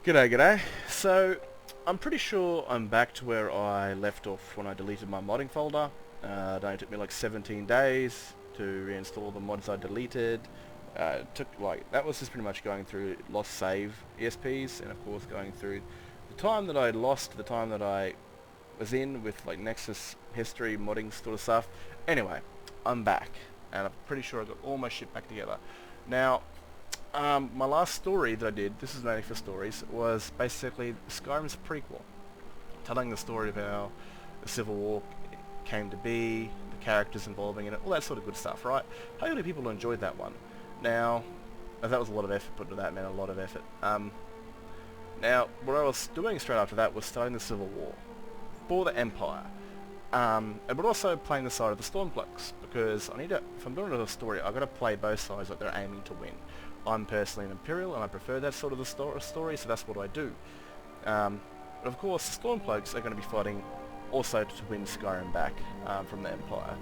G'day, g'day. So, I'm pretty sure I'm back to where I left off when I deleted my modding folder. It only took me like 17 days to reinstall the mods I deleted. It took like, that was just pretty much going through lost save ESPs, and of course going through the time that I lost, the time that I was in with like Nexus history, modding sort of stuff. Anyway, I'm back, and I'm pretty sure I got all my shit back together. Now, my last story that I did, this is mainly for stories, was basically Skyrim's prequel, telling the story of how the Civil War came to be, the characters involving in it, all that sort of good stuff, right? Hopefully people enjoyed that one. Now, as that was a lot of effort put into that, man, a lot of effort. Now, what I was doing straight after that was starting the Civil War for the Empire. But also playing the side of the Stormcloaks, because I need to, if I'm doing a story, I've got to play both sides like they're aiming to win. I'm personally an Imperial, and I prefer that sort of the story, so that's what I do. But of course, the Stormcloaks are going to be fighting also to win Skyrim back from the Empire.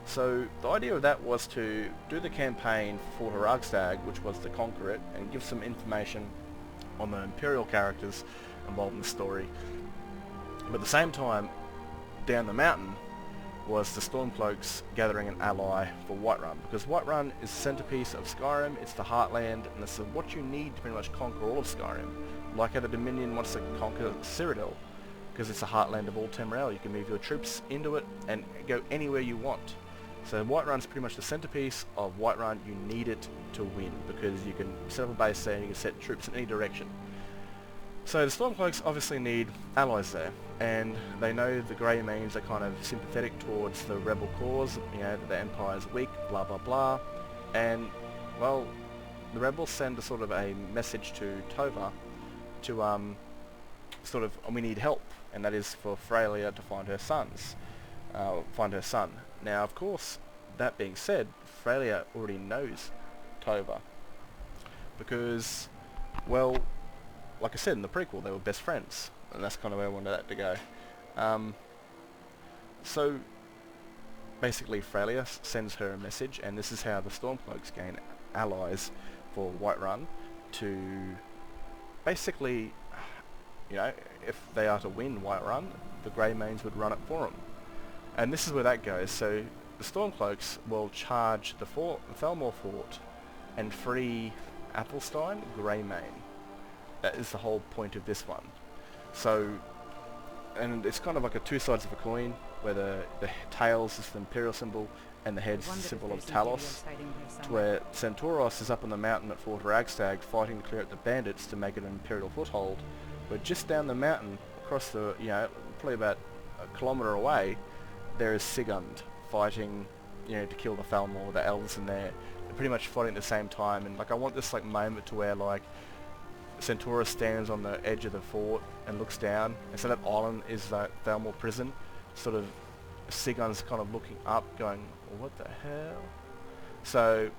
So the idea of that was to do the campaign for Haragstag, which was to conquer it, and give some information on the Imperial characters involved in the story. But at the same time, down the mountain was the Stormcloaks gathering an ally for Whiterun, because Whiterun is the centerpiece of Skyrim, it's the heartland, and it's what you need to pretty much conquer all of Skyrim. Like how the Dominion wants to conquer Cyrodiil, because it's the heartland of all Tamriel. You can move your troops into it and go anywhere you want. So Whiterun's pretty much the centerpiece of Whiterun. You need it to win, because you can set up a base there and you can set troops in any direction. So the Stormcloaks obviously need allies there, and they know the Grey Means are kind of sympathetic towards the rebel cause, you know, that the Empire's weak, blah blah blah, and, well, the rebels send a sort of a message to Tova to, sort of, we need help, and that is for Freya to find her son. Now, of course, that being said, Freya already knows Tova, because, well, like I said in the prequel, they were best friends, and that's kind of where I wanted that to go. So basically Freya sends her a message, and this is how the Stormcloaks gain allies for Whiterun to basically, you know, if they are to win Whiterun, the Greymanes would run it for them. And this is where that goes. So the Stormcloaks will charge the Thalmor Fort and free Athelstein, Greymane. That is the whole point of this one. So, and it's kind of like a two sides of a coin, where the tails is the Imperial symbol and the head's the symbol of Talos, to where Centauros is up on the mountain at Fort Ragstag fighting to clear out the bandits to make it an Imperial foothold. But just down the mountain, across the, you know, probably about a kilometre away, there is Sigund fighting, you know, to kill the Thalmor, the elves in there. They're pretty much fighting at the same time, and like I want this like moment to where like Centauros stands on the edge of the fort and looks down, and so that island is the Thalmor prison. Sort of Sigund's kind of looking up going, what the hell? So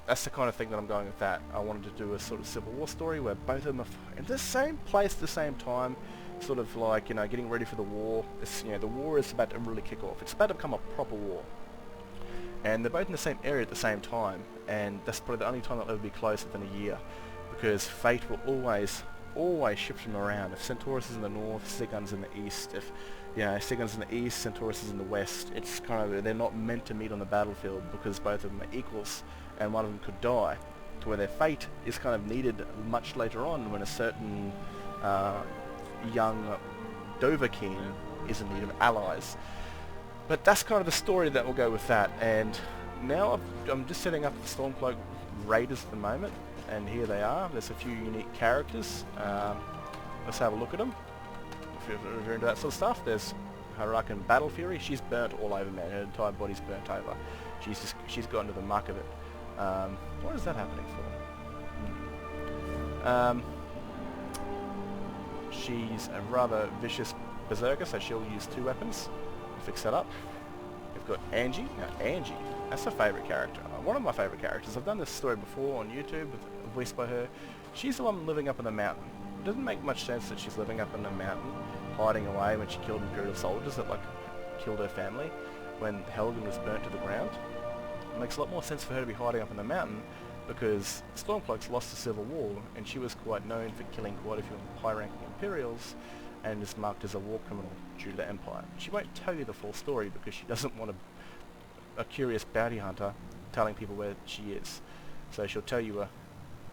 that's the kind of thing that I'm going with that. I wanted to do a sort of Civil War story where both of them are in the same place at the same time, sort of like, you know, getting ready for the war. It's, you know, the war is about to really kick off. It's about to become a proper war. And they're both in the same area at the same time, and that's probably the only time they'll ever be close within a year, because fate will always shift them around. If Centauros is in the north, Sigund's in the east. If, you know, Sigund's in the east, Centauros is in the west. It's kind of, they're not meant to meet on the battlefield, because both of them are equals, and one of them could die, to where their fate is kind of needed much later on, when a certain young Dovahkiin is in need of allies. But that's kind of the story that will go with that. And now I'm just setting up the Stormcloak Raiders at the moment, and here they are. There's a few unique characters. Let's have a look at them. If you're into that sort of stuff, there's Harakan Battle Fury. She's burnt all over, man. Her entire body's burnt over. She's got into the muck of it. What is that happening for? She's a rather vicious berserker, so she'll use two weapons. Fix that up. We've got Angie. Now Angie, that's a favourite character. One of my favourite characters. I've done this story before on YouTube, voiced by her. She's the one living up in the mountain. It doesn't make much sense that she's living up in the mountain, hiding away when she killed Imperial soldiers that like killed her family, when Helgen was burnt to the ground. It makes a lot more sense for her to be hiding up in the mountain because Stormcloaks lost the Civil War, and she was quite known for killing quite a few high-ranking Imperials, and is marked as a war criminal due to the Empire. She won't tell you the full story because she doesn't want a curious bounty hunter telling people where she is. So she'll tell you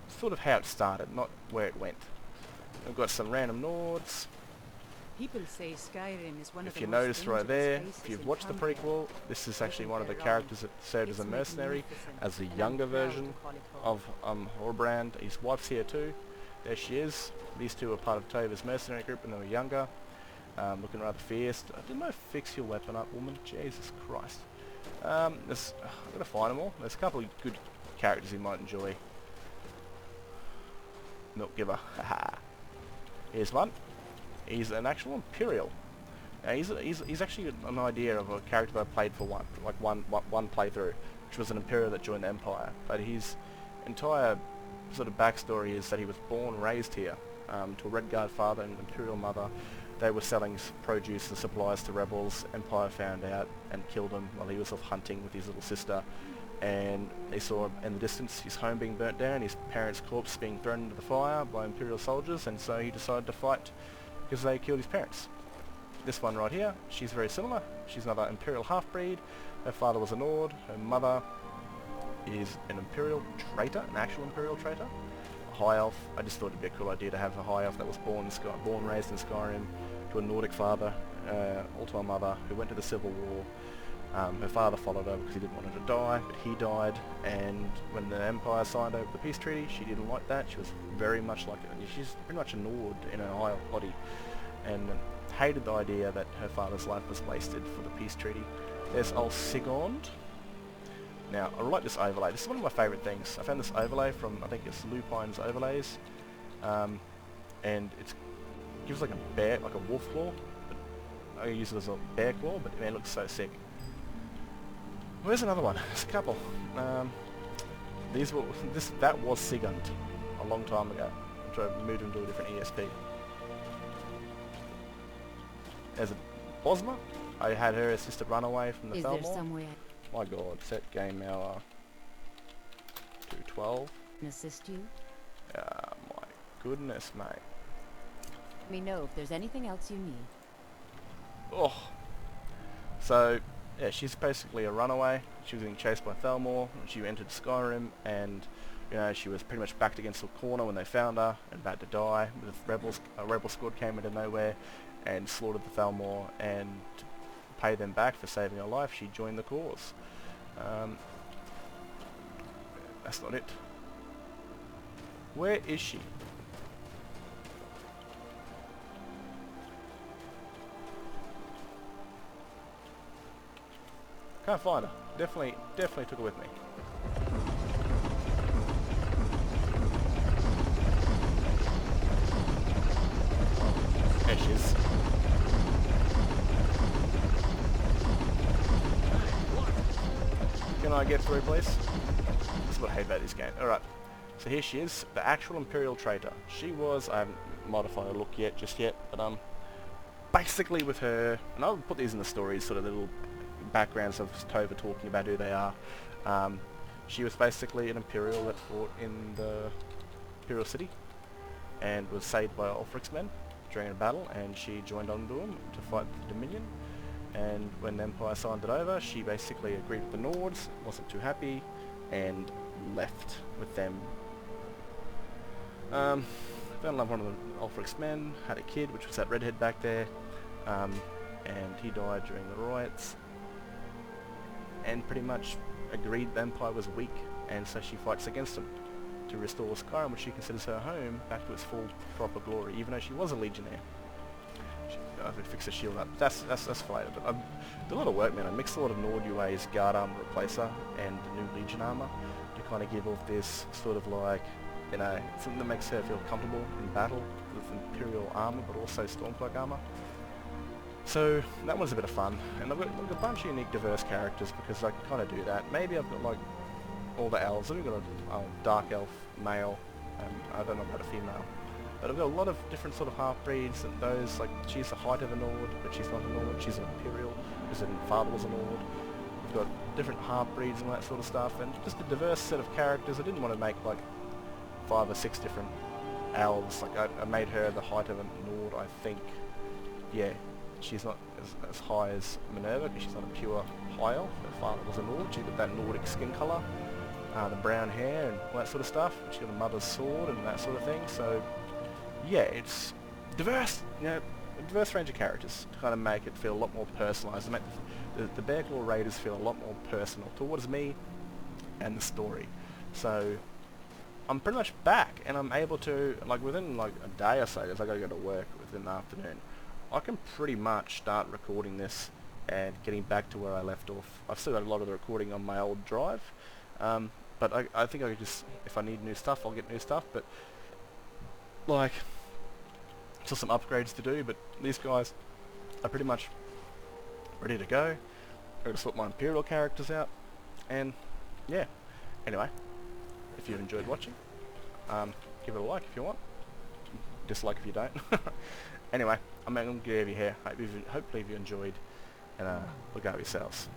sort of how it started, not where it went. We've got some random Nords. People say Skyrim is one of If the you most notice right dangerous there, places if you've in watched the Hamburg. prequel, this is actually one of the characters that served as a It's mercenary, magnificent, as the and I'm younger proud to version call it home. of Horbrand. His wife's here too. There she is. These two are part of Tova's mercenary group when they were younger. Looking rather fierce. Didn't I fix your weapon up, woman? Jesus Christ. I've got to find them all. There's a couple of good characters you might enjoy. Milk giver. Haha. Here's one. He's an actual Imperial. Now he's actually an idea of a character that I played for one playthrough, which was an Imperial that joined the Empire. But his entire sort of backstory is that he was born and raised here, to a Red Guard father and Imperial mother. They were selling produce and supplies to rebels. Empire found out and killed him while he was off hunting with his little sister. And they saw in the distance his home being burnt down, his parents' corpse being thrown into the fire by Imperial soldiers, and so he decided to fight because they killed his parents. This one right here, she's very similar. She's another Imperial half-breed. Her father was a Nord. Her mother is an Imperial traitor, an actual Imperial traitor. A high elf. I just thought it'd be a cool idea to have a high elf that was born raised in Skyrim, to a Nordic father, also a mother who went to the Civil War. Her father followed her because he didn't want her to die, but he died, and when the Empire signed over the peace treaty, she didn't like that. She was very much like she's pretty much a Nord in her high elf body, and hated the idea that her father's life was wasted for the peace treaty. There's old Sigond. Now, I like this overlay. This is one of my favourite things. I found this overlay from, I think it's Lupine's Overlays, and it gives like a bear, like a wolf claw. But I use it as a bear claw, but man, it looks so sick. Where's another one? There's a couple. That was Sigund a long time ago, which I moved into a different ESP. There's a Bosma. I had her assisted runaway from the Thelmore. Is there somewhere My god, set game hour 212. I can assist you? My goodness, mate. Let me know if there's anything else you need. Oh. So, yeah, she's basically a runaway. She was getting chased by Thelmore. She entered Skyrim, and you know, she was pretty much backed against the corner when they found her and about to die. A rebel squad came into nowhere and slaughtered the Thelmore, and to pay them back for saving her life, she joined the cause. That's not it. Where is she? Can't find her. Definitely took her with me. There she is. Can I get through, please? That's what I hate about this game. Alright, so here she is, the actual Imperial traitor. She was, I haven't modified her look just yet, but basically with her, and I'll put these in the stories, sort of little backgrounds of Tova talking about who they are. She was basically an Imperial that fought in the Imperial City and was saved by Ulfric's men during a battle, and she joined on to him to fight the Dominion. And when the Empire signed it over, she basically agreed with the Nords, wasn't too happy, and left with them. Fell in love with one of the Ulfric's men, had a kid, which was that redhead back there, and he died during the riots, and pretty much agreed the Empire was weak, and so she fights against them to restore Skyrim, which she considers her home, back to its full proper glory, even though she was a legionnaire. I could fix the shield up. That's flated. But I did a lot of work, man. I mixed a lot of Nord UA's guard armor replacer and the new Legion armor to kind of give off this sort of like, you know, something that makes her feel comfortable in battle with Imperial armor, but also Stormcloak armor. So that was a bit of fun, and I've got a bunch of unique, diverse characters because I can kind of do that. Maybe I've got like all the elves. I've got a dark elf male, and I don't know about a female. But I've got a lot of different sort of half-breeds, and those, like, she's the height of a Nord, but she's not a Nord, she's an Imperial, because her father was a Nord. We've got different half breeds and all that sort of stuff, and just a diverse set of characters. I didn't want to make like 5 or 6 different elves. Like I made her the height of a Nord, I think. Yeah, she's not as high as Minerva because she's not a pure high elf. Her father was a Nord. She's got that Nordic skin colour, the brown hair and all that sort of stuff. She's got a mother's sword and that sort of thing. So yeah, it's diverse, you know, a diverse range of characters to kind of make it feel a lot more personalised, to make the Bearclaw Raiders feel a lot more personal towards me and the story. So I'm pretty much back, and I'm able to, like, within like a day or so, because I gotta go to work within the afternoon, I can pretty much start recording this and getting back to where I left off. I've still got a lot of the recording on my old drive, but I think I could just, if I need new stuff, I'll get new stuff, but like, still some upgrades to do, but these guys are pretty much ready to go. I'm going to sort my Imperial characters out, and yeah. Anyway, if you've enjoyed watching, give it a like if you want, dislike if you don't. Anyway, I'm going to give you here. Hopefully you enjoyed, and look out for yourselves.